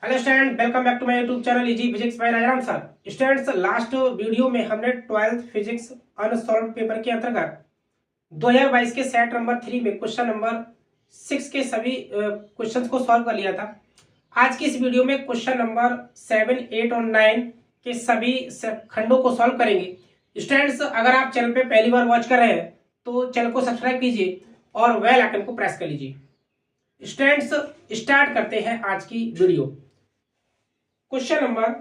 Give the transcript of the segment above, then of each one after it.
Hello student, welcome back to my YouTube channel easy physics by Rajaram sir. Students, last video में हमने 12th physics unsolved paper के अंतर्गत 2022 के set number 3 में question number 6 के सभी क्वेश्चंस को सॉल्व कर लिया था। आज की इस वीडियो में क्वेश्चन नंबर 7, 8 और 9 के सभी खंडों को सॉल्व करेंगे। स्टूडेंट्स, अगर आप चैनल पे पहली बार वॉच कर रहे हैं तो चैनल को सब्सक्राइब कीजिए और बेल आइकन को प्रेस कर लीजिए। स्टूडेंट्स, स्टार्ट करते हैं आज की video. Question number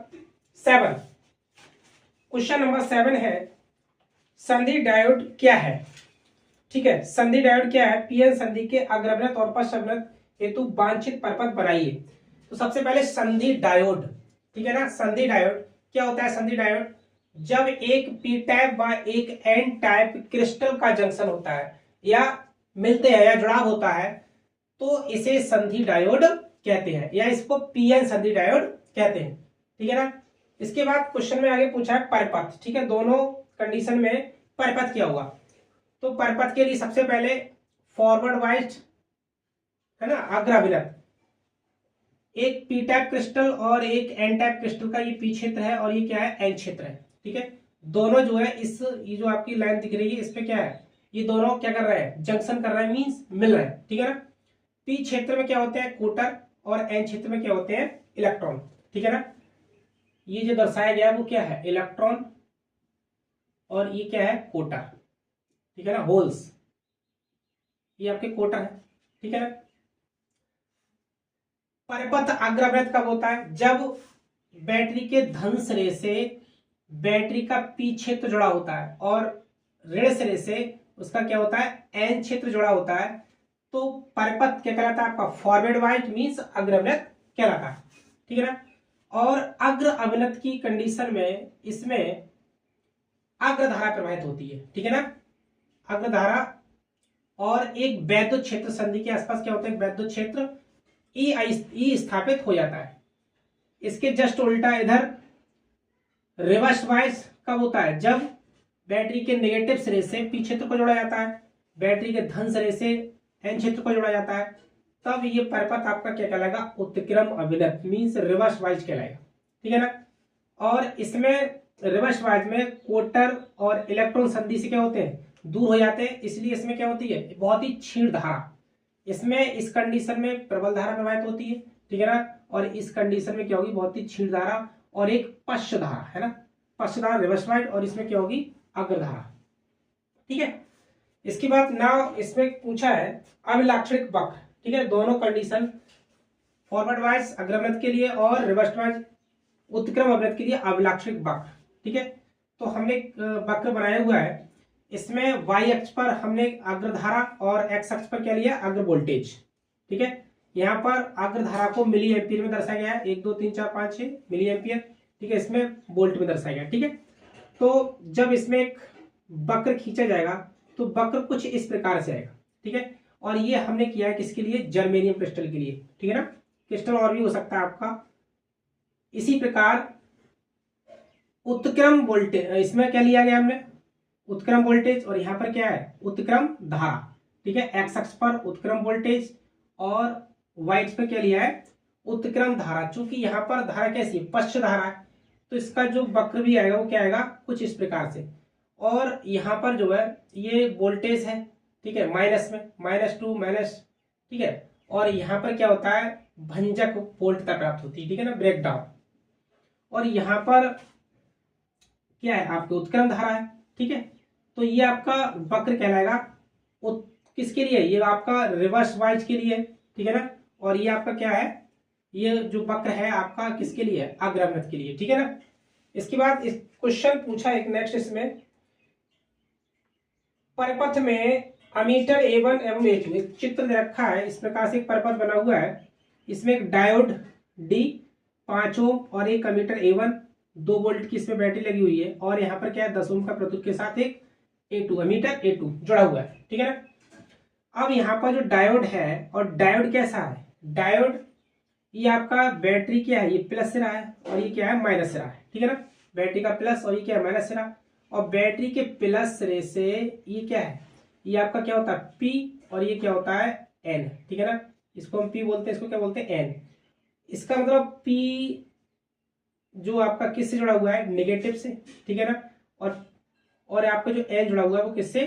7। Question number 7 है, संधि डायोड क्या है। ठीक है, संधि डायोड क्या है। पीएन संधि के अग्रवृत्त और पश्चवृत्त हेतु वांछित परपथ बनाइए। तो सबसे पहले संधि डायोड, ठीक है ना। संधि डायोड क्या होता है। संधि डायोड जब एक पी टाइप व एक एन टाइप क्रिस्टल का जंक्शन होता है या मिलते हैं या जुड़ाव होता है तो इसे संधि डायोड कहते हैं या इसको पीएन संधि डायोड कहते हैं। ठीक है ना। इसके बाद क्वेश्चन में आगे पूछा है परपथ। ठीक है, दोनों कंडीशन में परपथ क्या होगा। तो परपथ के लिए सबसे पहले फॉरवर्ड वाइज है ना, अग्राभिलत, एक पी टाइप क्रिस्टल और एक एन टाइप क्रिस्टल का ये पी क्षेत्र है और ये क्या है, एन क्षेत्र है। ठीक है, दोनों जो है ये जो आपकी लाइन दिख रही है इस पे क्या है, ये दोनों क्या कर रहे हैं, जंक्शन कर रहे हैं, मीन्स मिल रहे हैं। ठीक है ना। पी क्षेत्र में क्या होते हैं, कोटर, और एन क्षेत्र में क्या होते हैं, इलेक्ट्रॉन। ठीक है ना। ये जो दर्शाया गया है वो क्या है, इलेक्ट्रॉन, और ये क्या है, कोटर। ठीक है ना, होल्स, ये आपके कोटर है। ठीक है ना। परपथ अग्रवृत्त कब होता है, जब बैटरी के धन सिरे से बैटरी का पी क्षेत्र जुड़ा होता है और ऋण सिरे से उसका क्या होता है, एन क्षेत्र जुड़ा होता है। तो परपथ क्या कहलाता है आपका, फॉरवर्ड वाइज मीन्स अग्रवृत्त कहलाता है। ठीक है ना। और अग्र अवनत की कंडीशन में इसमें अग्रधारा प्रवाहित होती है। ठीक है ना, अग्रधारा। और एक वैद्युत क्षेत्र संधि के आसपास क्या होता है, वैद्युत क्षेत्र ई स्थापित हो जाता है। इसके जस्ट उल्टा इधर रिवर्स वाइज कब होता है, जब बैटरी के नेगेटिव सिरे से पी क्षेत्र को जोड़ा जाता है, बैटरी के धन सिरे से एन क्षेत्र को जोड़ा जाता है, तब ये परपथ आपका क्या कहलाएगा, उत्क्रम अभिलत मीन्स रिवर्स वाइज कहलाएगा। ठीक है ना। और इसमें रिवर्स वाइज में कोटर और इलेक्ट्रॉन संधि से क्या होते हैं, दूर हो जाते हैं, इसलिए इसमें क्या होती है, बहुत ही क्षीण धारा। इसमें इस कंडीशन में प्रबल धारा प्रवाहित होती है। ठीक है ना। और इस कंडीशन में क्या होगी, बहुत ही क्षीण धारा और एक पश्च धारा है ना, पश्च धारा रिवर्स वाइज, और इसमें क्या होगी, अग्रधारा। ठीक है। इसके बाद नाउ इसमें पूछा है अभिलाक्षणिक वक्र। ठीक है, दोनों कंडीशन फॉरवर्ड वाइज अग्रवृत्त के लिए और रिवर्स वाइज उत्क्रम अवनत के लिए अभिलाक्षणिक वक्र। ठीक है, तो हमने वक्र बनाया हुआ है। इसमें y अक्ष पर हमने अग्रधारा और x अक्ष पर क्या लिया, अग्र वोल्टेज। ठीक है, यहाँ पर अग्रधारा को मिली एम्पियर में दर्शाया गया है, 1 2 3 4 5 6 मिली एम्पियर। ठीक है, इसमें वोल्ट में दर्शाया गया। ठीक है, तो जब इसमें एक वक्र खींचा जाएगा तो वक्र कुछ इस प्रकार से आएगा। ठीक है, और ये हमने किया है किसके लिए, जर्मेनियम क्रिस्टल के लिए। ठीक है ना, क्रिस्टल और भी हो सकता है आपका। इसी प्रकार उत्क्रम वोल्टेज, इसमें क्या लिया गया हमने, उत्क्रम वोल्टेज, और यहां पर क्या है, उत्क्रम धारा। ठीक है, एक्स अक्ष पर उत्क्रम वोल्टेज और वाई अक्ष पर क्या लिया है, उत्क्रम धारा। चूंकि यहां पर धारा कैसी है, पश्च धारा है, तो इसका जो वक्र भी आएगा वो क्या आएगा, कुछ इस प्रकार से। और यहाँ पर जो है ये वोल्टेज है। ठीक है, माइनस में -2 माइनस। ठीक है, और यहाँ पर क्या होता है, भंजक वोल्टता प्राप्त होती है। ठीक है ना, ब्रेक डाउन। और यहाँ पर क्या है, आपके उत्क्रम धारा है। ठीक है, तो ये आपका वक्र कहलाएगा किसके लिए, ये आपका रिवर्स वाइज के लिए। ठीक है ना, और ये आपका क्या है, ये जो वक्र है आपका किसके लिए, अग्रवृत्त के लिए। ठीक है ना। इसके बाद इस क्वेश्चन पूछा एक नेक्स्ट, इसमें परपथ में अमीटर A1 एवं A2 एक चित्र दे रखा है। इस प्रकार से एक परपथ बना हुआ है। इसमें एक डायोड D 5 ओम और एक अमीटर A1 2 वोल्ट की इसमें बैटरी लगी हुई है, और यहाँ पर क्या है, 10 ओम का प्रतिरोध के साथ एक A2 अमीटर A2 जुड़ा हुआ है। ठीक है ना। अब यहाँ पर जो डायोड है, और डायोड कैसा है, डायोड ये आपका बैटरी क्या है, ये प्लस सिरा है और ये क्या है, माइनस सिरा है। ठीक है ना, बैटरी का प्लस और ये क्या है, माइनस सिरा। और बैटरी के प्लस सिरे से ये क्या है, ये आपका क्या होता है, P, और ये क्या होता है, N। ठीक है ना, इसको हम P बोलते हैं, इसको क्या बोलते हैं, N। इसका मतलब P जो आपका किससे जुड़ा हुआ है, नेगेटिव से, ठीक है ना। और आपका जो N जुड़ा हुआ है वो किससे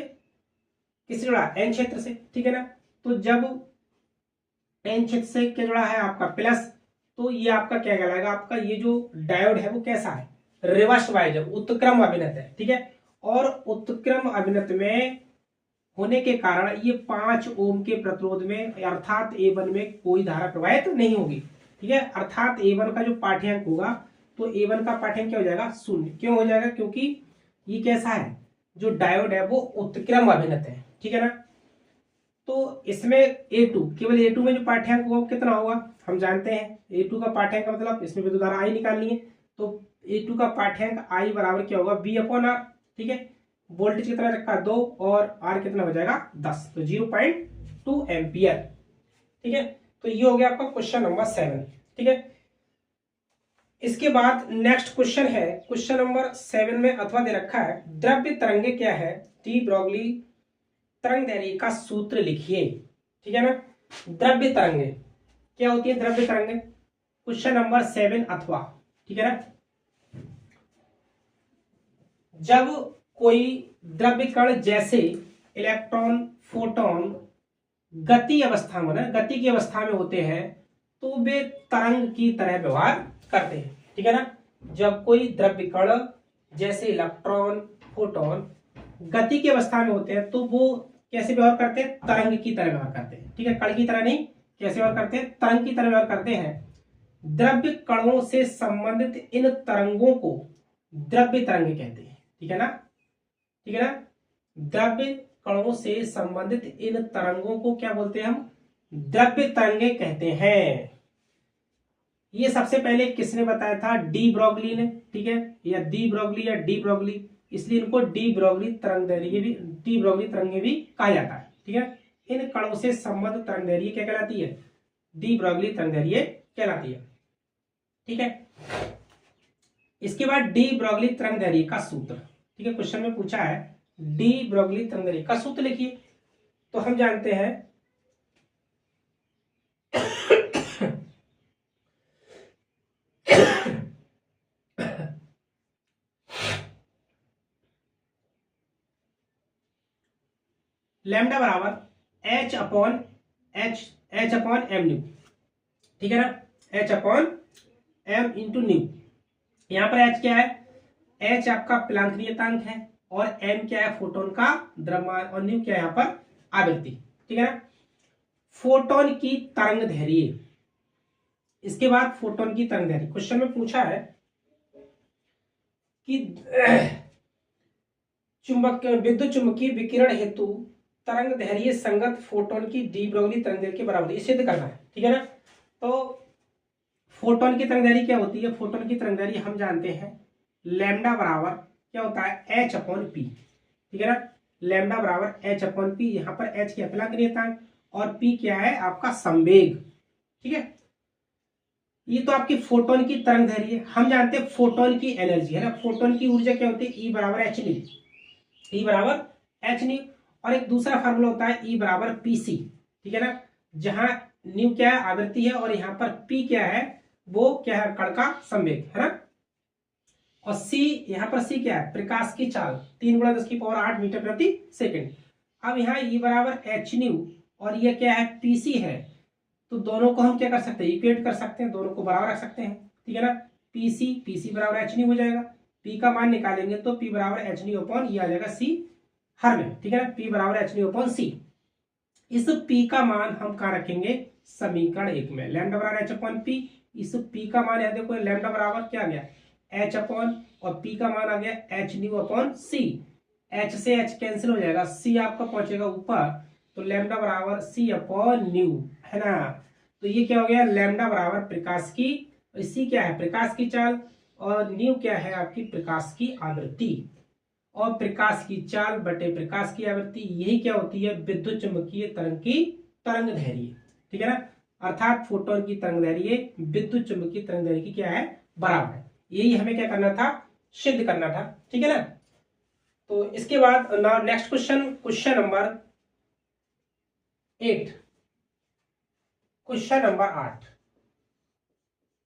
जुड़ा है, N क्षेत्र से, ठीक है ना। तो जब N क्षेत्र से क्या जुड़ा है आपका प्लस, तो ये आपका क्या कहलाएगा, आपका ये जो डायोड है वो कैसा है, रिवर्स वाइज है, उत्क्रम अभिनत है, ठीक है। और उत्क्रम अभिनत में होने के कारण ये 5 ओम के प्रतिरोध में अर्थात A1 में कोई धारा प्रवाहित तो नहीं होगी, ठीक है। अर्थात A1 का जो पाठ्यांक होगा, तो A1 का पाठ्यांक क्या हो जाएगा, 0। क्यों हो जाएगा, क्योंकि ये कैसा है, जो डायोड है वो उत्क्रम अभिनत है, ठीक है ना। तो इसमें A2, केवल A2 में जो पाठ्यांक होगा कितना होगा, हम जानते हैं A2 का पाठ्यांक मतलब इसमें विद्युत धारा I निकालनी है, तो A2 का पाठ्यांक I बराबर क्या होगा, B/R, ठीक है। वोल्टेज कितना रखा, 2, और R कितना हो जाएगा, 10, तो 0.2 एम्पियर, ठीक है। तो ये हो गया आपका क्वेश्चन नंबर 7, ठीक है। इसके बाद नेक्स्ट क्वेश्चन है, क्वेश्चन नंबर 7 में अथवा दे रखा है, द्रव्य तरंगे क्या है, डी ब्रोगली तरंगदैर्घ्य का सूत्र लिखिए, ठीक है ना। द्रव्य तरंगे क्या होती है, द्रव्य तरंगे, क्वेश्चन नंबर 7 अथवा, ठीक है ना। जब कोई द्रव्य कण जैसे इलेक्ट्रॉन, फोटोन गति अवस्था में, गति की अवस्था में होते हैं, तो वे तरंग की तरह व्यवहार करते हैं, ठीक है ना। जब कोई द्रव्य कण जैसे इलेक्ट्रॉन, फोटोन गति की अवस्था में होते हैं, तो वो कैसे व्यवहार करते हैं, तरंग की तरह व्यवहार करते हैं, ठीक है। कण की तरह नहीं, कैसे व्यवहार करते हैं, तरंग की तरह व्यवहार करते हैं। द्रव्य कणों से संबंधित इन तरंगों को द्रव्य तरंगे कहते हैं, ठीक है ना, ठीक है ना। द्रव्य कणों से संबंधित इन तरंगों को क्या बोलते हैं हम, द्रव्य तरंगे कहते हैं। ये सबसे पहले किसने बताया था, डी ब्रोगली ने, ठीक है, या डी ब्रोगली या डी ब्रोगली, इसलिए इनको डी ब्रोगली तरंगदैर्घ्य भी, डी ब्रोगली तरंगे भी कहा जाता है, ठीक है। इन कणों से संबद्ध तरंगदैर्घ्य क्या कहलाती है, डी ब्रोगली तरंगदैर्घ्य कहलाती है, ठीक है। इसके बाद डी ब्रोगली तरंगदैर्घ्य का सूत्र, ठीक है, क्वेश्चन में पूछा है डी ब्रोगली तरंगदैर्घ्य का सूत्र लिखिए। तो हम जानते हैं लैम्डा बराबर H/m², ठीक है ना, H/m इंटू न्यू। यहां पर H क्या है, H आपका प्लांक नियतांक है, और m क्या है, फोटोन का द्रव्यमान, और न्यू क्या है यहाँ पर आवृत्ति, ठीक है ना। फोटोन की तरंग दैर्घ्य, इसके बाद फोटोन की तरंग दैर्घ्य, क्वेश्चन में पूछा है कि विद्युत चुंबकीय विकिरण हेतु तरंग दैर्घ्य संगत फोटोन की डी ब्रोगली तरंग दैर्घ्य के बराबर, ये सिद्ध करना है, ठीक है ना। तो फोटोन की तरंग दैर्घ्य क्या होती है, फोटोन की तरंग दैर्घ्य हम जानते हैं लैम्डा बराबर क्या होता है, H/P, ठीक है ना। लैम्डा बराबर H/P, यहाँ पर H क्या प्लांक नियतांक, और P क्या है आपका संवेग, ठीक है। ये तो आपकी फोटोन की तरंग दैर्घ्य। हम जानते हैं फोटोन की एनर्जी है ना, फोटोन की ऊर्जा क्या होती है, E बराबर H न्यू, E बराबर H न्यू। और एक दूसरा फार्मूला होता है E बराबर PC, ठीक है ना, जहां न्यू क्या है आवृत्ति है, और यहाँ पर P क्या है, वो क्या है कण का संवेग, है ना। और C, यहाँ पर C क्या है, प्रकाश की चाल, 3 × 10⁸ मीटर प्रति सेकंड। अब यहाँ E बराबर H न्यू और ये क्या है PC है, तो दोनों को हम क्या कर सकते हैं, इक्वेट कर सकते हैं, दोनों को बराबर रख सकते हैं, ठीक है ना। PC बराबर H न्यू हो जाएगा, P का मान निकालेंगे तो P बराबर H न्यू अपॉन ये आ जाएगा C हर में, ठीक है ना, P बराबर H न्यू अपॉन C। इस P का मान हम कहाँ रखेंगे, समीकरण 1 में, लैम्डा बराबर H/P। इस P का मान यहाँ देखो, लैम्डा बराबर क्या आ गया, H अपॉन, और P का मान आ गया H new upon C। H से H कैंसिल हो जाएगा, C आपका पहुंचेगा ऊपर, तो लैम्डा बराबर C अपॉन न्यू, है ना। तो ये क्या हो गया, लैम्डा बराबर प्रकाश की, C क्या है प्रकाश की चाल, और न्यू क्या है आपकी प्रकाश की आवृत्ति, और प्रकाश की चाल बटे प्रकाश की आवृत्ति, यही क्या होती है विद्युत चुंबकीय तरंग की तरंग दैर्घ्य, ठीक है ना। अर्थात फोटोन की तरंग दैर्घ्य विद्युत चुंबकीय तरंग दैर्घ्य की क्या है, बराबर है। यही हमें क्या करना था, सिद्ध करना था, ठीक है ना। तो इसके बाद next question, question number 8, question number 8,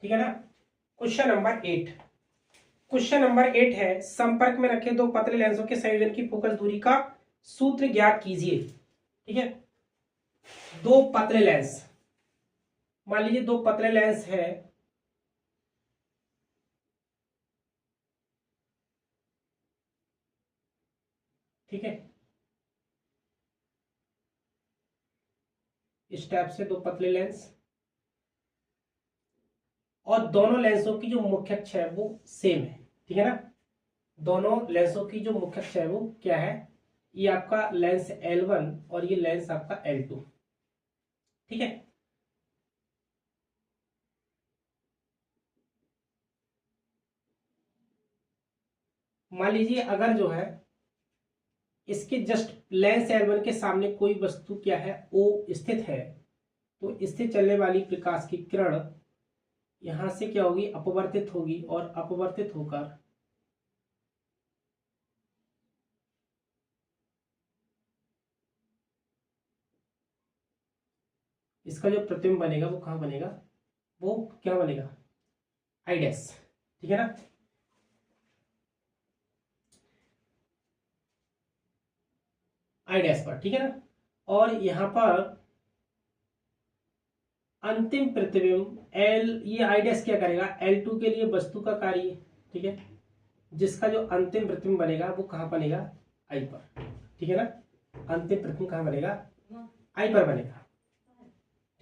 ठीक है ना। क्वेश्चन नंबर 8, क्वेश्चन नंबर 8 है, संपर्क में रखे दो पतले लेंसों के संयोजन की फोकस दूरी का सूत्र ज्ञात कीजिए। ठीक है, दो पतले लेंस, मान लीजिए दो पतले लेंस है, ठीक है, इस टाइप से दो पतले लेंस, और दोनों लेंसों की जो मुख्य अक्ष है वो सेम है। ठीक है ना, दोनों लेंसों की जो मुख्य अक्ष है वो क्या है, ये आपका लेंस L1 और ये लेंस आपका L2। ठीक है, मान लीजिए अगर जो है इसके जस्ट लेंस L1 के सामने कोई वस्तु क्या है O स्थित है, तो इससे चलने वाली प्रकाश की किरण यहां से क्या होगी, अपवर्तित होगी, और अपवर्तित होकर इसका जो प्रतिबिंब बनेगा वो कहां बनेगा, वो क्या बनेगा, आई डैश। ठीक है ना, आई डैश पर। ठीक है ना, और यहां पर अंतिम प्रतिबिंब एल, ये आई डैश क्या करेगा, L2 के लिए वस्तु का कार्य। ठीक है, जिसका जो अंतिम प्रतिबिंब बनेगा वो कहां बनेगा, आई पर। ठीक है ना, अंतिम प्रतिबिंब कहां बनेगा, आई पर बनेगा।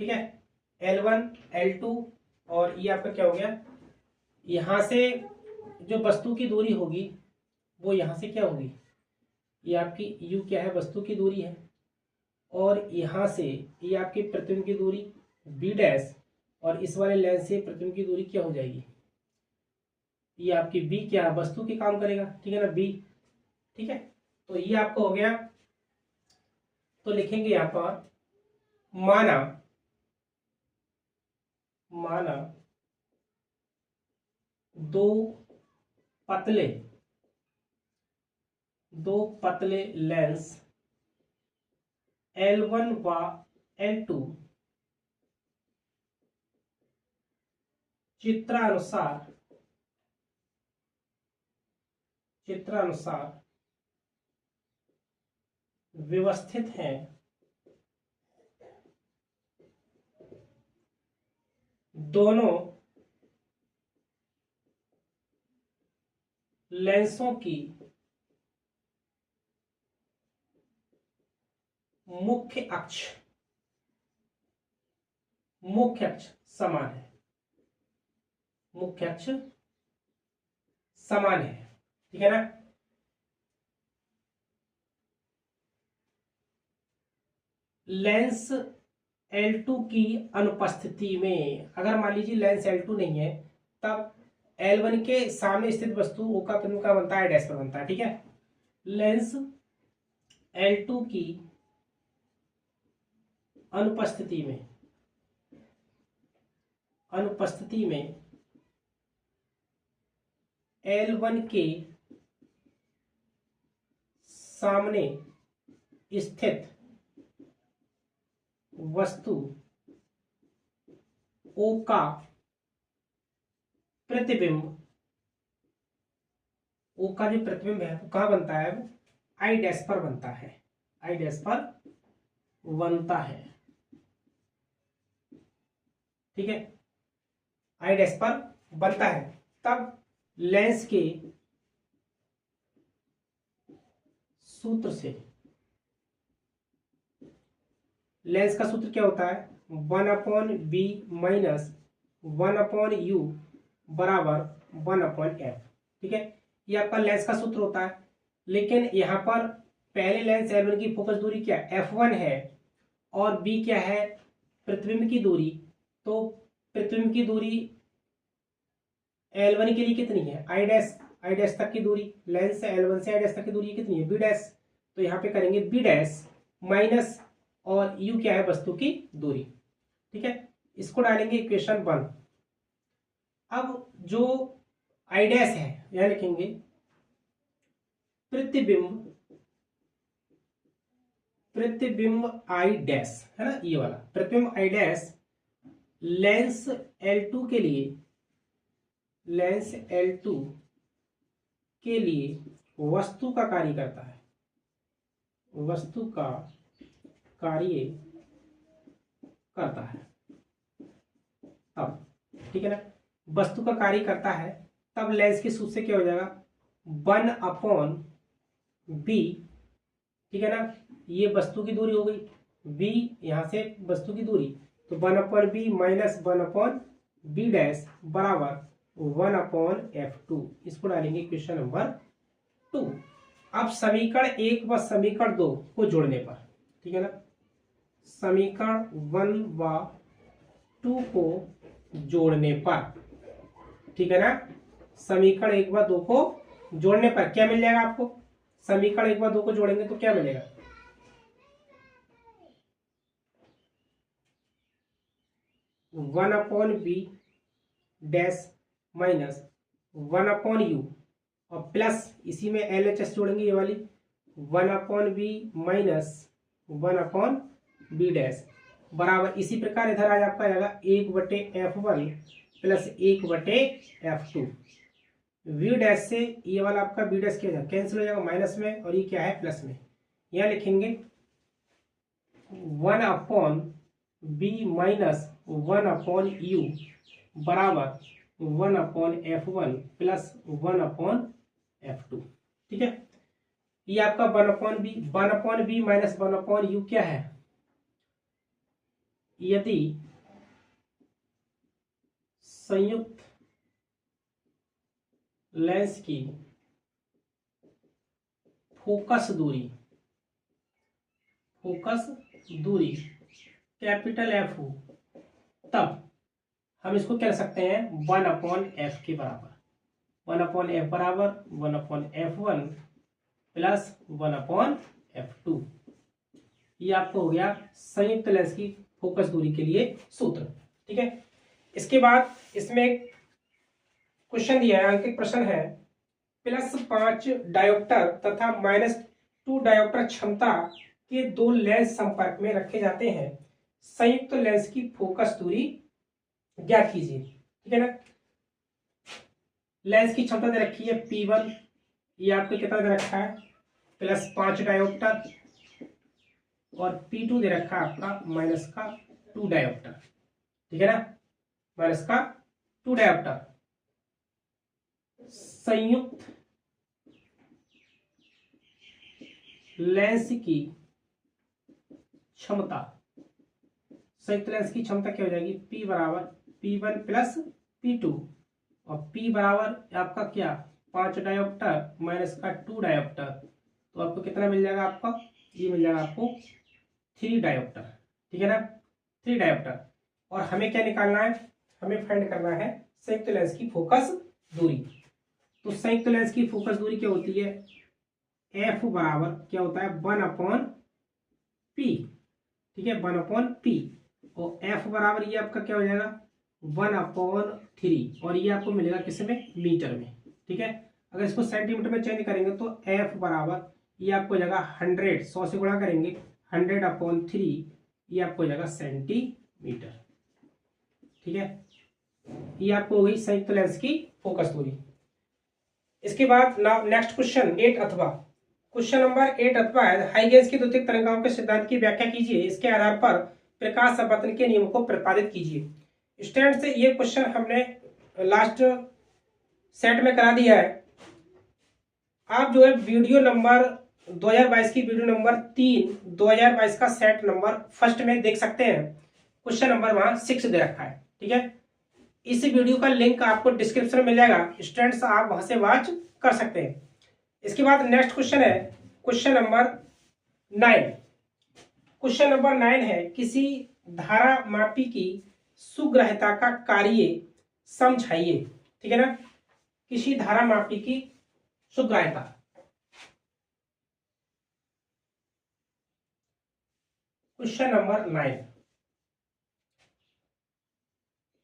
ठीक है, L1 L2, और ये आपका क्या हो गया, यहां से जो वस्तु की दूरी होगी वो यहां से क्या होगी, ये आपकी U क्या है, वस्तु की दूरी है, और यहां से ये आपकी प्रतिबिंब की दूरी B डैश, और इस वाले लेंस से प्रतिबिंब की दूरी क्या हो जाएगी, ये आपकी B क्या है, वस्तु की काम करेगा। ठीक है ना, B। ठीक है, तो ये आपको हो गया, तो लिखेंगे यहां पर माना, माना दो पतले, दो पतले लेंस L1 व L2 चित्रानुसार, चित्रानुसार व्यवस्थित हैं, दोनों लेंसों की मुख्य अक्ष, मुख्य अक्ष समान है, मुख्य अक्ष समान है। ठीक है ना, लेंस L2 की अनुपस्थिति में, अगर मान लीजिए लेंस L2 नहीं है, तब L1 के सामने स्थित वस्तु O का प्रतिबिंब का बनता है, डैश पर बनता है। ठीक है, लेंस L2 की अनुपस्थिति में, अनुपस्थिति में L1 के सामने स्थित वस्तु O का प्रतिबिंब, O का जो प्रतिबिंब है वो कहां बनता है, वो आई डैश पर बनता है, आई डैश पर बनता है। ठीक है, आई डैश पर बनता है, तब लेंस के सूत्र से, लेंस का सूत्र क्या होता है, 1/b माइनस 1/u बराबर 1/f। ठीक है, ये आपका लेंस का सूत्र होता है, लेकिन यहां पर पहले लेंस L1 की फोकस दूरी क्या f1 है, और b क्या है, प्रतिबिंब की दूरी। तो प्रतिबिंब की दूरी L1 के लिए कितनी है, आई डैश, आई डैश तक की दूरी, लेंस से L1 से आई डैश तक की दूरी कितनी है, b डैश। तो यहाँ पे करेंगे b डैश माइनस, और u क्या है, वस्तु की दूरी। ठीक है, इसको डालेंगे इक्वेशन 1। अब जो आई डैश है यहां लिखेंगे प्रतिबिंब, प्रतिबिंब आई डैश है ना, ये वाला प्रतिबिंब आई डैश लेंस L2 के लिए लेंस L2 के लिए वस्तु का कार्य करता है, वस्तु का कार्य करता है तब, ठीक है ना, वस्तु का कार्य करता है तब लेंस के सूत्र से क्या हो जाएगा 1/b, ठीक है ना, ये वस्तु की दूरी हो गई, b यहां से वस्तु की दूरी, तो 1/b माइनस 1/b डैश बराबर 1/f2। इसको डालेंगे क्वेश्चन नंबर 2। अब समीकरण 1 व समीकरण 2 को जोड़ने पर, ठीक है ना, समीकरण 1 व 2 को जोड़ने पर, ठीक है ना, समीकरण 1 व 2 को जोड़ने पर क्या मिल जाएगा आपको, समीकरण 1 व 2 को जोड़ेंगे तो क्या मिलेगा, 1/b डैश माइनस 1/u और प्लस इसी में LHS जोड़ेंगे ये वाली 1/b माइनस 1/b डैश बराबर, इसी प्रकार इधर आज आपका आएगा 1/f1 plus 1/f2। v dash से ये वाला आपका b डैश क्या जाएगा, कैंसिल हो जाएगा माइनस में, और ये क्या है प्लस में, यहाँ लिखेंगे 1/b माइनस 1/u बराबर 1/f1 प्लस 1/f2, ठीक है। ये आपका 1/b माइनस 1/u क्या है, यदि संयुक्त लेंस की फोकस दूरी कैपिटल F हो तब हम इसको कह सकते हैं 1/f के बराबर, 1/f बराबर 1/f1 प्लस 1/f2। ये आपको हो गया संयुक्त लेंस की फोकस दूरी के लिए सूत्र, ठीक है। इसके बाद इसमें एक क्वेश्चन दिया है, अंकित प्रश्न है, +5 डायोप्टर तथा -2 डायोप्टर क्षमता के दो लेंस संपर्क में रखे जाते हैं, संयुक्त लेंस की फोकस दूरी ज्ञात कीजिए, ठीक है ना। लेंस की क्षमता दे रखी है P1, ये आपको कितना दे रखा है +5 डायोप्टर, और P2 दे रखा है आपका -2 डायोप्टर, ठीक है ना, -2 डायोप्टर। संयुक्त लेंस की क्षमता, संयुक्त लेंस की क्षमता क्या हो जाएगी, P बराबर P1 प्लस P2, और P बराबर आपका क्या 5 डायोप्टर -2 डायोप्टर, तो आपको कितना मिल जाएगा, आपका ये मिल जाएगा आपको 3 डायोप्टर, ठीक है ना, 3 डायोप्टर। और हमें क्या निकालना है, हमें फाइंड करना है संयुक्त लेंस की फोकस दूरी। तो संयुक्त लेंस की फोकस दूरी क्या होती है, F बराबर क्या होता है 1/p, ठीक है, 1/p, और F बराबर ये आपका क्या हो जाएगा 1/3, और ये आपको मिलेगा किस में, मीटर में, ठीक है। अगर इसको सेंटीमीटर में चेंज करेंगे तो F बराबर ये आपको हो जाएगा 100 से गुणा करेंगे 100/3, ये आपको हो जाएगा सेंटीमीटर, ठीक है। ये आपको हो गई संयुक्त लेंस की फोकस दूरी। इसके बाद नेक्स्ट क्वेश्चन 8 अथवा, क्वेश्चन नंबर 8 अथवा है, हाइगेंस की द्वितीयक तरंगाओं के सिद्धांत की व्याख्या कीजिए, इसके आधार पर प्रकाश अपवर्तन के नियम को प्रतिपादित कीजिए। स्टूडेंट से ये क्वेश्चन हमने लास्ट सेट में करा दिया है। आप जो है वीडियो नंबर 2022 की वीडियो नंबर 3 2022 का सेट नंबर फर्स्ट में देख सकते हैं, क्वेश्चन नंबर वहां 6 दे रखा है, ठीक है। इस वीडियो का लिंक आपको डिस्क्रिप्शन में मिल जाएगा, स्टूडेंट्स आप वहां से वॉच कर सकते हैं। इसके बाद नेक्स्ट क्वेश्चन है क्वेश्चन नंबर 9। क्वेश्चन नंबर 9 है, किसी धारा मापी की सुग्राह्यता का कार्य समझाइए, ठीक है ना, किसी धारा मापी की सुग्राह्यता। क्वेश्चन नंबर 9,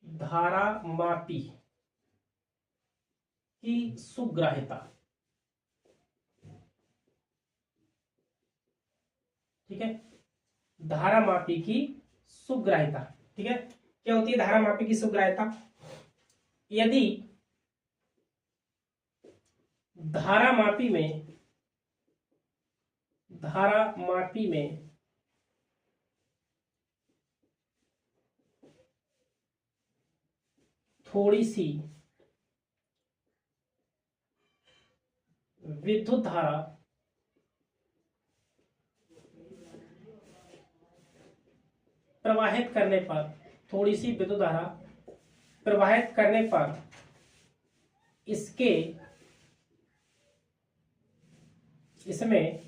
धारा मापी की सुग्राह्यता, ठीक है, धारा मापी की सुग्राह्यता, ठीक है। क्या होती है धारा मापी की सुग्राह्यता, यदि धारामापी में थोड़ी सी विद्युत धारा प्रवाहित करने पर, थोड़ी सी विद्युत धारा प्रवाहित करने पर इसमें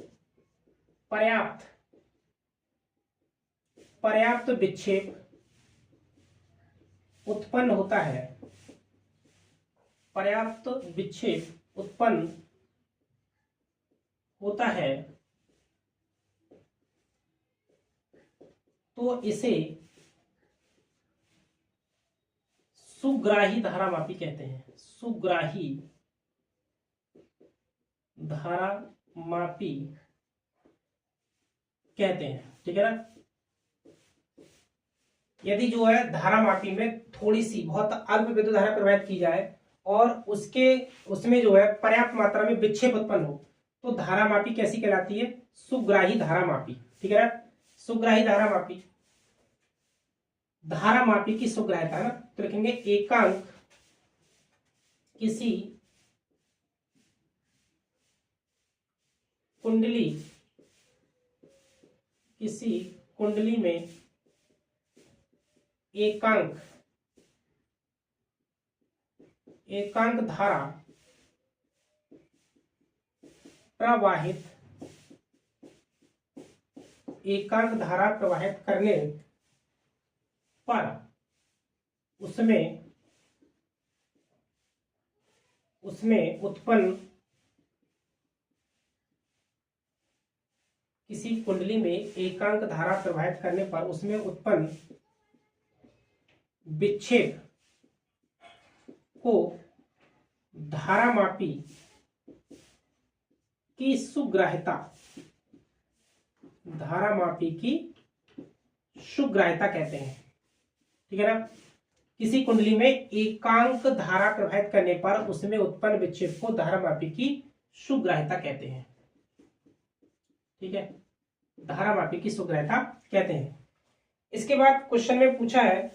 पर्याप्त विक्षेप उत्पन्न होता है। पर्याप्त विक्षेप उत्पन्न होता है तो इसे सुग्राही धारामापी कहते हैं। सुग्राही धारामापी कहते हैं। ठीक है ना। यदि जो है धारामापी में थोड़ी सी बहुत अल्प विद्युत धारा प्रवाहित की जाए और उसमें जो है पर्याप्त मात्रा में विक्षेप उत्पन्न हो तो धारामापी कैसी कहलाती है? सुग्राही धारामापी। ठीक है ना। सुग्राही धारामापी, धारामापी की सुग्राह्यता है ना, तो लिखेंगे एकांक किसी कुंडली में एकांक धारा प्रवाहित करने पर उसमें उत्पन्न, किसी कुंडली में एकांक धारा प्रवाहित करने पर उसमें उत्पन्न विक्षेप को धारामापी की सुग्राह्यता कहते हैं। ठीक है ना। किसी कुंडली में एकांक धारा प्रवाहित करने पर उसमें उत्पन्न विक्षेप को धारामापी की सुग्राह्यता कहते हैं। ठीक है, धारामापी की सुग्राह्यता कहते हैं। इसके बाद क्वेश्चन में पूछा है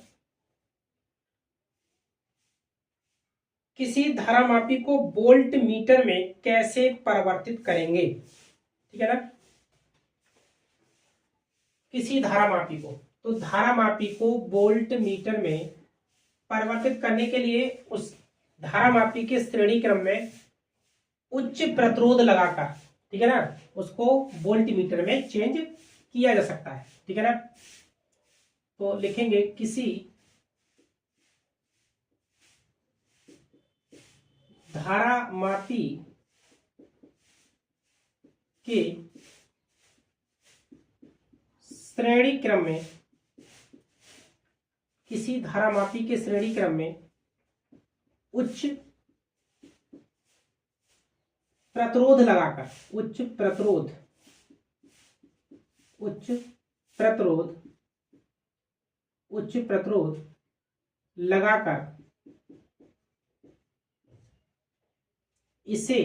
किसी धारामापी को वोल्ट मीटर में कैसे परिवर्तित करेंगे। ठीक है ना। किसी धारामापी को, तो धारामापी को वोल्ट मीटर में परिवर्तित करने के लिए उस धारामापी के श्रेणी क्रम में उच्च प्रतिरोध लगाकर, ठीक है ना, उसको वोल्ट मीटर में चेंज किया जा सकता है। ठीक है ना। तो लिखेंगे किसी धारामापी के श्रेणी क्रम में, किसी धारामापी के श्रेणी क्रम में उच्च प्रतिरोध लगाकर, उच्च प्रतिरोध लगाकर इसे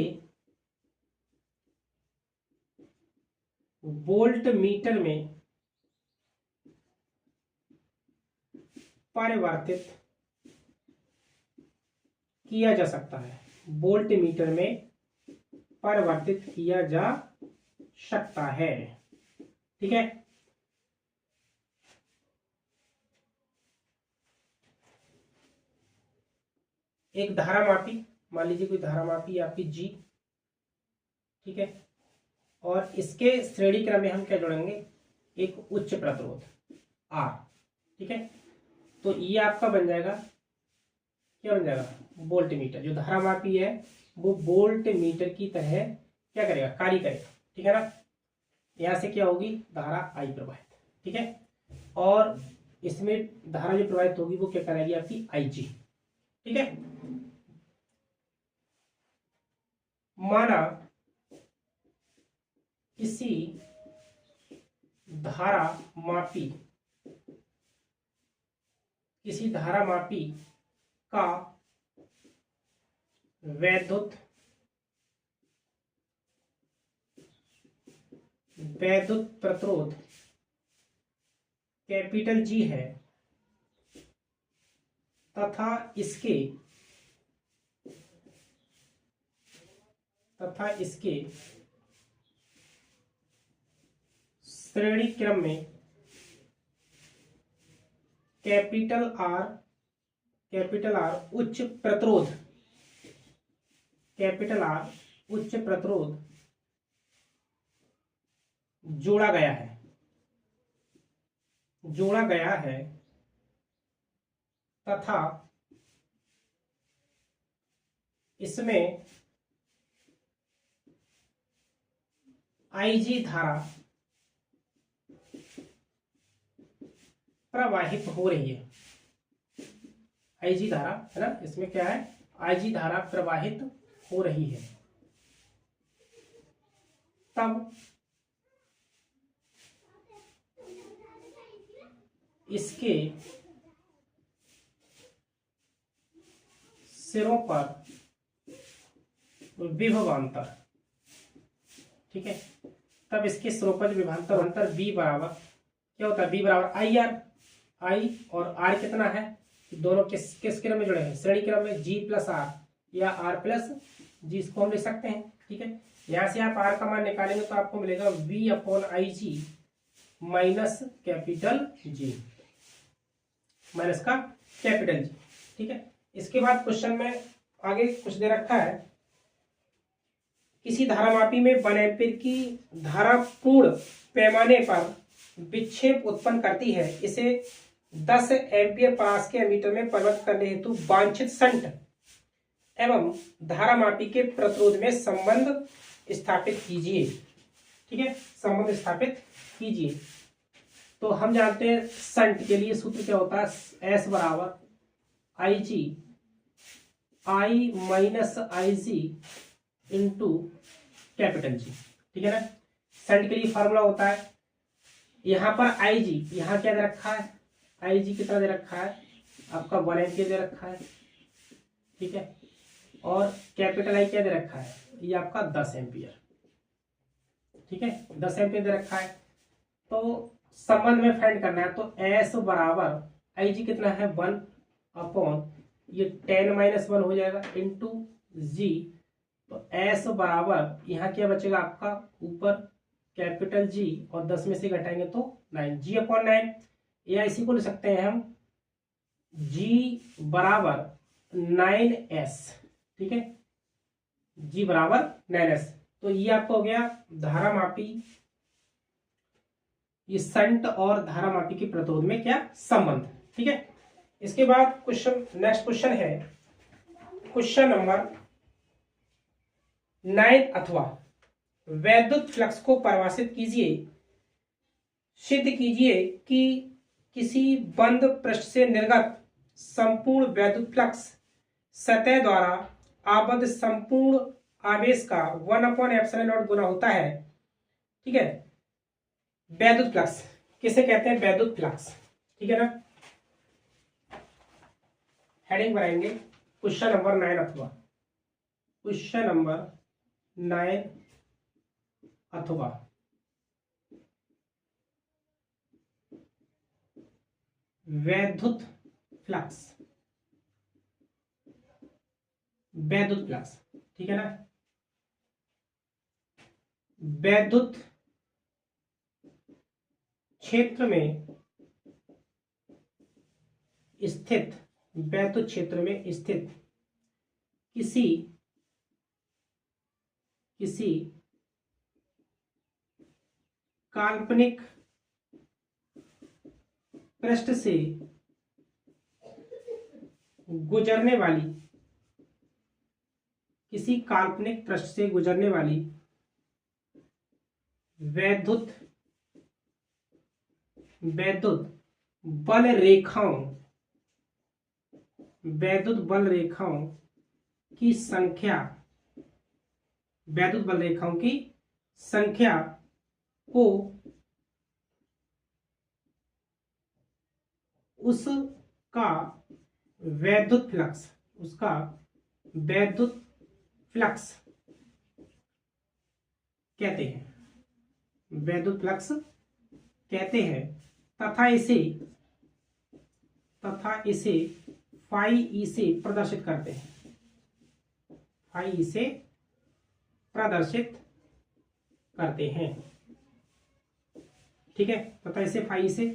वोल्ट मीटर में परिवर्तित किया जा सकता है। वोल्ट मीटर में परिवर्तित किया जा सकता है। ठीक है। एक धारामापी, मान लीजिए कोई धारामापी आपकी जी, ठीक है, और इसके श्रेणी क्रम में हम क्या जोड़ेंगे, एक उच्च प्रतिरोध आर। ठीक है। तो ये आपका बन जाएगा, क्या बन जाएगा, वोल्ट मीटर। जो धारामापी है वो वोल्ट मीटर की तरह क्या करेगा, कार्य करेगा। ठीक है ना। यहां से क्या होगी, धारा आई प्रवाहित। ठीक है। और इसमें धारा जो प्रवाहित होगी वो क्या कराएगी, आपकी आई जी। ठीक है। माना किसी धारामापी का वैद्युत वैद्युत प्रतिरोध कैपिटल जी है तथा इसके श्रेणी क्रम में कैपिटल आर उच्च प्रतिरोध जोड़ा गया है तथा इसमें IG धारा प्रवाहित हो रही है। IG धारा है ना, इसमें क्या है, IG धारा प्रवाहित हो रही है। तब इसके सिरों पर विभवांतर, ठीक है, तब इसके सिरों पर विभवांतर B बराबर क्या होता है, B बराबर I और R कितना है, दोनों किस क्रम में जुड़े हैं, श्रेणी क्रम में G प्लस R या R प्लस G, इसको हम लिख सकते हैं। ठीक है, यहां से आप R का मान निकालेंगे तो आपको मिलेगा V upon IG minus capital G, minus का कैपिटल G। ठीक है, इसके बाद क्वेश्चन में आगे कुछ दे रखा है, किसी धारामापी में 1 एम्पीयर की धारा पूर्ण पैमाने पर विक्षेप उत्पन्न करती है, इसे 10 एम्पीयर पास के एमीटर में परिवर्तित करने हेतु वांछित शंट एवं धारामापी के प्रतिरोध में संबंध स्थापित कीजिए। ठीक है, संबंध स्थापित कीजिए। तो हम जानते हैं शंट के लिए सूत्र क्या होता है, S बराबर IG I minus IG into capital G। ठीक है ना, शंट के लिए फॉर्मूला होता है, यहाँ पर IG, यहाँ क्या दे रखा है, IG कितना दे रखा है आपका 1 एम्पीयर दे रखा है। ठीक है, और कैपिटल I क्या दे रखा है, ये आपका 10 एम्पीयर। ठीक है, 10 एम्पीयर दे रखा है। तो संबंध में फाइंड करना है, तो S बराबर IG कितना है 1 अपॉन ये 10 माइनस 1 हो जाएगा इंटू G। तो S बराबर यहाँ क्या बचेगा आपका, ऊपर कैपिटल G और 10 में से घटाएंगे तो 9, G अपॉन 9, या इसी को लिख सकते हैं हम G बराबर 9S। ठीक है, G बराबर 9S। तो ये आपको हो गया धारामापी, ये शंट और धारामापी के प्रतिरोध में क्या संबंध। ठीक है, इसके बाद नेक्स्ट क्वेश्चन है क्वेश्चन नंबर 9 अथवा वैद्युत फ्लक्स को परिभाषित कीजिए, सिद्ध कीजिए कि किसी बंद पृष्ठ से निर्गत संपूर्ण वैद्युत फ्लक्स सतह द्वारा आबद्ध संपूर्ण आवेश का 1/ε0 गुना होता है। ठीक है, वैद्युत फ्लक्स किसे कहते हैं, वैद्युत फ्लक्स। ठीक है ना, हेडिंग बनाएंगे क्वेश्चन नंबर 9 अथवा, क्वेश्चन नंबर 9 अथवा वैद्युत फ्लक्स, वैद्युत फ्लक्स। ठीक है ना, वैद्युत क्षेत्र में स्थित, वैद्युत क्षेत्र में स्थित किसी काल्पनिक पृष्ठ से गुजरने वाली, किसी काल्पनिक पृष्ठ से गुजरने वाली वैद्युत बल रेखाओं, वैद्युत बल रेखाओं की संख्या, वैद्युत बल रेखाओं की संख्या को उसका वैद्युत फ्लक्स, उसका वैद्युत फ्लक्स कहते हैं। वैद्युत फ्लक्स कहते हैं, तथा इसे फाई ई से प्रदर्शित करते हैं, फाई ई से प्रदर्शित करते हैं। ठीक है, तथा इसे फाई से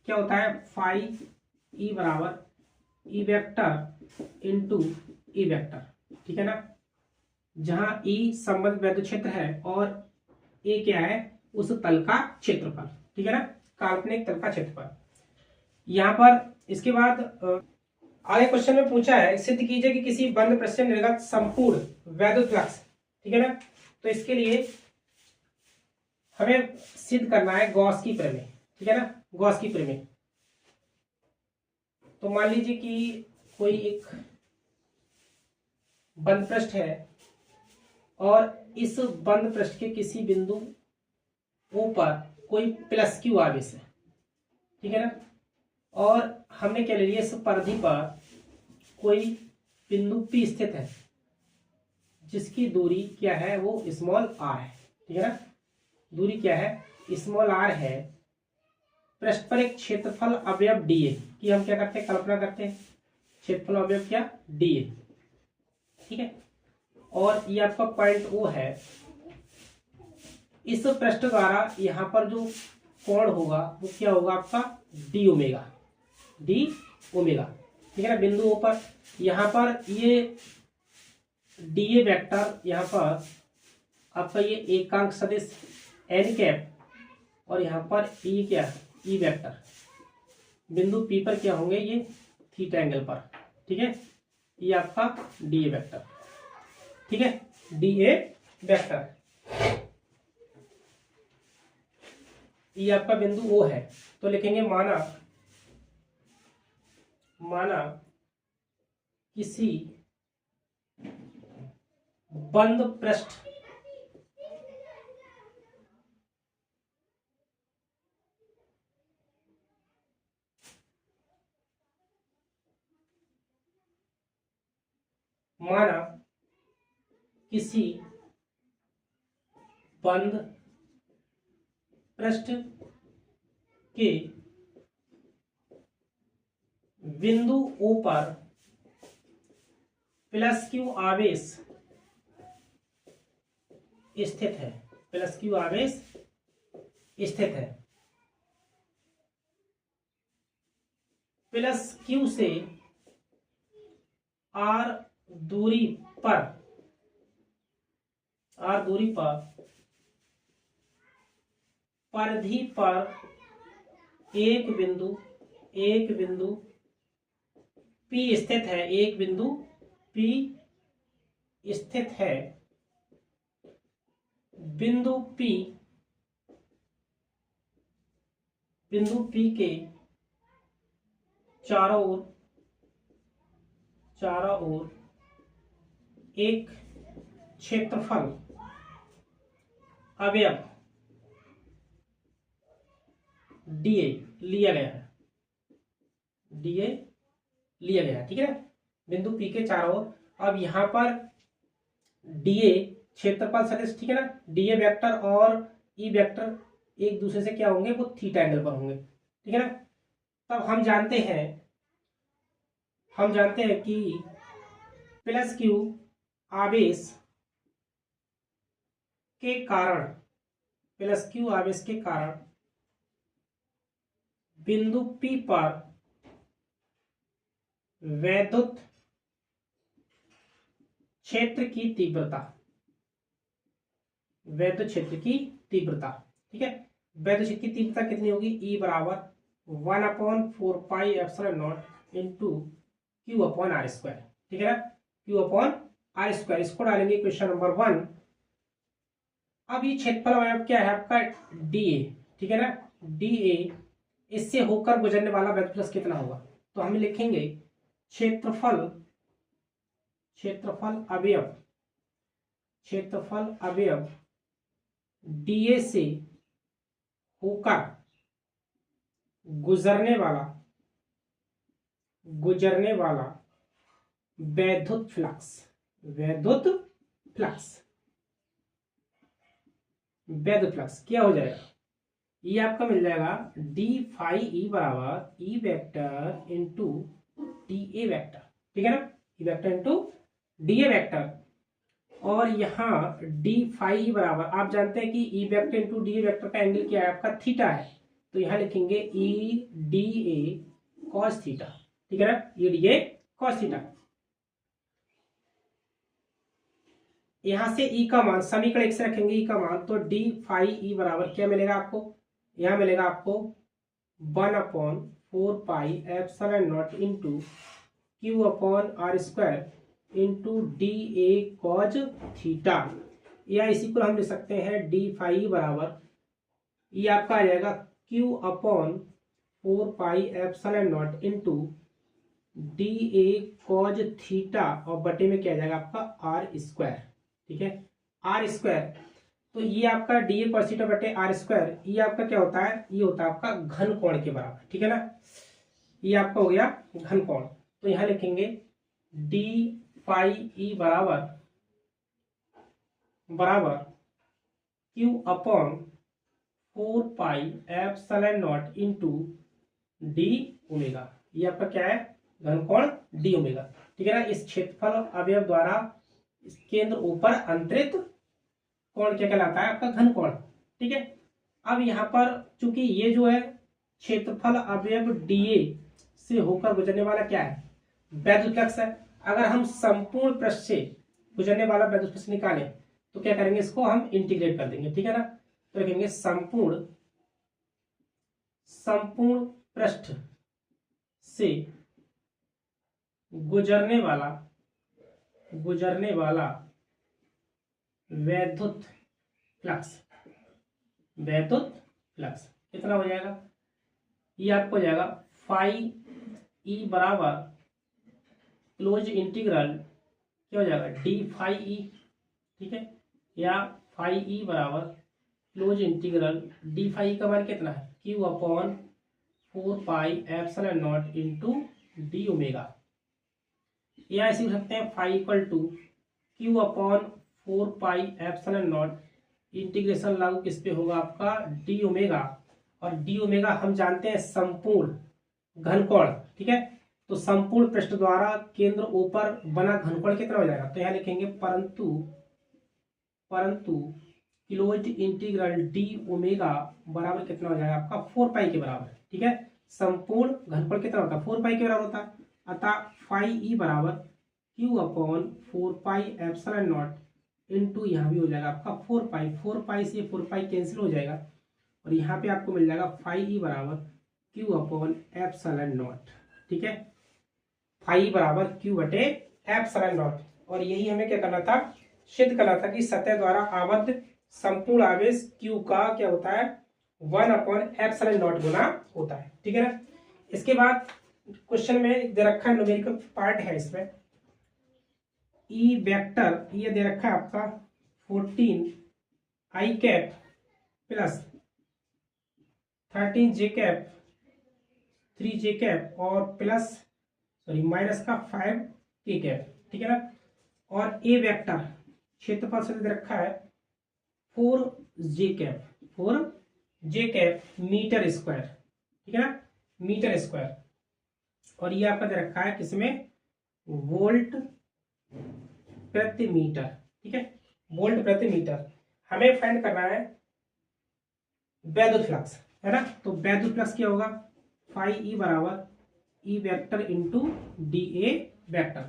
क्या होता है, फाई ई बराबर E vector into E vector. ठीक है ना, जहां ई संबंधित वैद्युत क्षेत्र है और ए क्या है, उस तल का क्षेत्रफल। ठीक है ना, काल्पनिक तल का क्षेत्रफल। यहां पर इसके बाद आगे क्वेश्चन में पूछा है, सिद्ध कीजिए कि किसी बंद पृष्ठ से निर्गत संपूर्ण वैद्युत फ्लक्स। ठीक है ना, तो इसके लिए हमें सिद्ध करना है गॉस की प्रमेय। ठीक है ना, गॉस की प्रमेय। तो मान लीजिए कि कोई एक बंद पृष्ठ है और इस बंद पृष्ठ के किसी बिंदु O पर कोई प्लस क्यू आवेश है। ठीक है ना, और हमने क्या ले लिया, इस परिधि पर कोई बिंदु P स्थित है जिसकी दूरी क्या है, वो स्मॉल r है। ठीक है ना, दूरी क्या है, स्मॉल r है। पृष्ठ पर एक क्षेत्रफल अवयव dA की हम क्या करते हैं, कल्पना करते हैं, क्षेत्रफल अवयव क्या, dA। ठीक है, और ये आपका पॉइंट O है। इस पृष्ठ द्वारा यहाँ पर जो कोण होगा वो क्या होगा, आपका डी ओमेगा, डी ओमेगा। ठीक है ना, बिंदु O पर यहाँ पर ये डीए वेक्टर, यहाँ पर आपका ये एकांक सदिश एन कैप, और यहाँ पर ई क्या, ई वेक्टर, बिंदु P पर क्या होंगे, ये थीटा एंगल पर। ठीक है, ये आपका डीए वेक्टर। ठीक है, डीए वेक्टर, ये आपका बिंदु O है। तो लिखेंगे माना किसी बंद पृष्ठ के बिंदु O पर प्लस क्यू आवेश स्थित है, प्लस क्यू आवेश स्थित है। प्लस क्यू से आर दूरी पर परिधि पर एक बिंदु P स्थित है, एक बिंदु P स्थित है। बिंदु P के चारों ओर एक क्षेत्रफल अवयव डीए लिया गया है, ठीक है ना, बिंदु P के चारों ओर। अब यहां पर डीए क्षेत्रफल सदिश, ठीक है ना, डीए वेक्टर और ई वेक्टर एक दूसरे से क्या होंगे, वो थीटा एंगल पर होंगे। ठीक है ना, तब हम जानते हैं कि प्लस क्यू आवेश के कारण बिंदु P पर वैद्युत क्षेत्र की तीव्रता, ठीक है, वैद्युत क्षेत्र की तीव्रता कितनी होगी, E बराबर 1/4πε0 into Q upon R square. ठीक है ना, क्यू अपॉन आर स्क्वायर, इसको डालेंगे क्वेश्चन नंबर 1। अब ये क्षेत्रफल अवयव क्या है आपका, डीए। ठीक है ना, डीए, इससे होकर गुजरने वाला वैद्युत फ्लक्स कितना होगा, तो हम लिखेंगे क्षेत्रफल अवयव डीए से होकर गुजरने वाला वैद्युत फ्लक्स। वैध फ्लक्स क्या हो जाएगा, ये आपका मिल जाएगा डी फाई ई बराबर ई वेक्टर इंटू डी ए वेक्टर, ठीक है ना, ई वेक्टर इंटू डी ए वेक्टर। और यहाँ डी फाई बराबर आप जानते हैं कि ई वेक्टर इंटू डी ए वेक्टर का एंगल क्या है आपका, थीटा है, तो यहाँ लिखेंगे E D A cos theta, ठीक है ना, E D A cos theta. यहां से ई का मान समीकरण एक से रखेंगे ई का मान, तो डी फाई ई बराबर क्या मिलेगा आपको, यहां मिलेगा आपको 1/4πε0 into Q upon R square into d A cos theta, या इसी को हम लिख सकते हैं डी फाई बराबर, ये आपका आ जाएगा Q upon 4πε0 into d A cos theta, और बटे में क्या आ जाएगा आपका आर स्क्वायर, ठीक है, आर स्क्वायर। तो ये आपका डी ए कॉस थीटा बटे आर स्क्वायर, ये आपका क्या होता है, ये होता है आपका घन कोण के बराबर, ठीक है ना, ये आपका हो गया घन कोण। तो यहां लिखेंगे डी फाई ई बराबर Q upon 4πε0 into d omega, ये आपका क्या है घन कोण डी ओमेगा, ठीक है ना। इस क्षेत्रफल अवयव द्वारा इस केंद्र ऊपर अंतरित कोण क्या कहलाता है आपका घन कोण, ठीक है। अब यहाँ पर चूंकि ये जो है क्षेत्रफल अवयव डीए से होकर गुजरने वाला क्या है, वैद्युत फ्लक्स है। अगर हम संपूर्ण पृष्ठ से गुजरने वाला वैद्युत फ्लक्स निकालें तो क्या करेंगे, इसको हम इंटीग्रेट कर देंगे, ठीक है ना। तो लिखेंगे संपूर्ण पृष्ठ से गुजरने वाला वैद्युत फ्लक्स कितना हो जाएगा, ये आपको हो जाएगा फाई ई बराबर क्लोज इंटीग्रल क्या हो जाएगा डी फाई ई, ठीक है, या फाई ई बराबर क्लोज इंटीग्रल डी फाई का मान कितना है Q upon 4πε0 into d omega, या ऐसे लिख सकते हैं phi equal to Q upon 4πε0 integration लागू किस पे होगा आपका डी ओमेगा, और डी ओमेगा हम जानते हैं संपूर्ण घनकोण, ठीक है। तो संपूर्ण पृष्ठ द्वारा केंद्र ऊपर बना घनकोण कितना हो जाएगा, तो यहां लिखेंगे परंतु क्लोज्ड इंटीग्रल डी ओमेगा बराबर कितना हो जाएगा आपका 4π के बराबर, ठीक है। संपूर्ण घनकोण कितना होता है 4π के बराबर होता है, अतः फाई ई बराबर क्यू अपॉन 4πε0 इंटू यहाँ भी हो जाएगा आपका 4π से 4π कैंसिल हो जाएगा, और यहाँ पे आपको मिल जाएगा फाई ई बराबर क्यू अपॉन ε0, ठीक है, फाई बराबर क्यू बटे ε0। और यही हमें क्या करना था, सिद्ध करना था कि सतह द्वारा आबद्ध संपूर्ण आवेश क्यू का क्या होता है 1/ε0 गुना होता है, ठीक है ना। इसके बाद क्वेश्चन में दे रखा है न्यूमेरिकल पार्ट है, इसमें ई वेक्टर ये दे रखा है आपका 14 आई कैप प्लस 13 जे कैप 3 जे कैप और प्लस माइनस का 5 के कैप, ठीक है ना। और ए वेक्टर क्षेत्रफल से दे रखा है 4 जे कैप मीटर स्क्वायर, ठीक है ना, मीटर स्क्वायर। और ये आपका दे रखा है किसमें वोल्ट प्रति मीटर, ठीक है, वोल्ट प्रति मीटर। हमें फाइंड करना है वैद्युत फ्लक्स, है ना। तो वैद्युत फ्लक्स क्या होगा, फाई ई बराबर ई वेक्टर इंटू डी ए वेक्टर,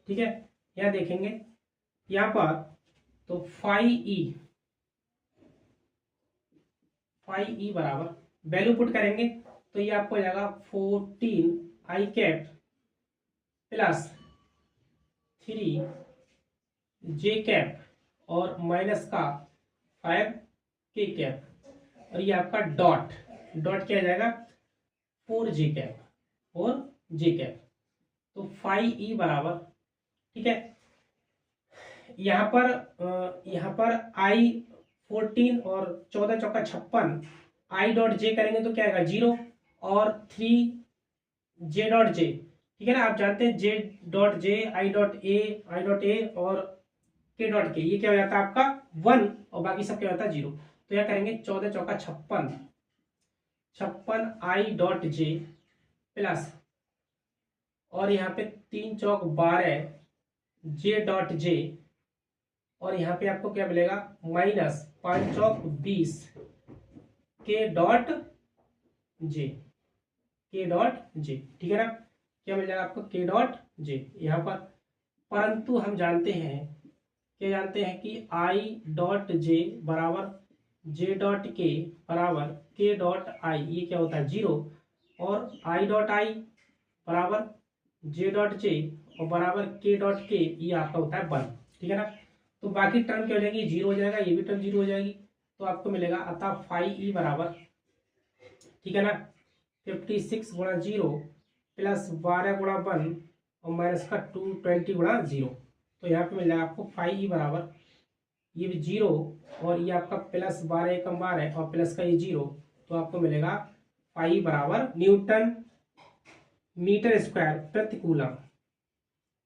ठीक है। यह देखेंगे यहां पर तो फाई ई बराबर वैल्यू पुट करेंगे तो ये आपको हो जाएगा 14 आई कैप प्लस 3 जे कैप और माइनस का 5 के कैप, और ये आपका डॉट क्या आ जाएगा 4 जे कैप। तो फाई ई बराबर, ठीक है, यहाँ पर आई 14 और 14 चौका 56 आई डॉट जे करेंगे तो क्या आएगा 0 और 3 जे डॉट जे, ठीक है ना। आप जानते हैं J dot J I dot A और के डॉट के, ये क्या हो जाता है आपका 1 और बाकी सब क्या होता है 0। तो यह करेंगे 14 चौका 56, 56 आई डॉट जे प्लस, और यहाँ पे 3 चौक 12 जे डॉट जे, और यहाँ पे आपको क्या मिलेगा माइनस 5 चौक 20 के डॉट जे, के डॉट जे, ठीक है ना। क्या मिल जाएगा आपको के डॉट जे यहाँ पर, परंतु हम जानते हैं, क्या जानते हैं कि आई डॉट जे बराबर जे डॉट के बराबर के डॉट आई, ये क्या होता है 0, और आई डॉट आई बराबर जे डॉट जे और बराबर के डॉट के, ये आपका होता है 1, ठीक है ना। तो बाकी टर्म क्या हो जाएगी 0 हो जाएगा, ये भी टर्म 0 हो जाएगी, तो आपको मिलेगा अतः फाई ई बराबर, ठीक है ना, 56 गुणा 0 प्लस 12 गुणा 1 और माइनस का 220 गुणा 0, तो यहाँ पे मिल जाएगा आपको फाई ई बराबर ये भी 0 और ये आपका प्लस 12 एकम 12 और प्लस का ये 0, तो आपको मिलेगा फाई बराबर न्यूटन मीटर स्क्वायर प्रति कूलम,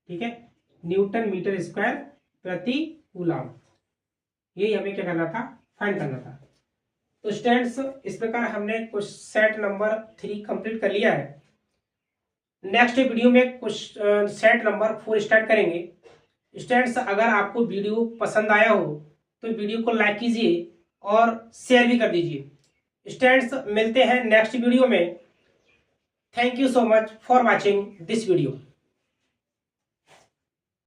ठीक है, न्यूटन मीटर स्क्वायर प्रति कूलम, यही हमें क्या करना था, फाइंड करना था। तो स्टूडेंट्स इस प्रकार हमने कुछ सेट नंबर 3 कंप्लीट कर लिया है। नेक्स्ट वीडियो में कुछ सेट नंबर 4 स्टार्ट करेंगे। स्टूडेंट्स अगर आपको वीडियो पसंद आया हो तो वीडियो को लाइक कीजिए और शेयर भी कर दीजिए। स्टूडेंट्स मिलते हैं नेक्स्ट वीडियो में। Thank you so much for watching this video.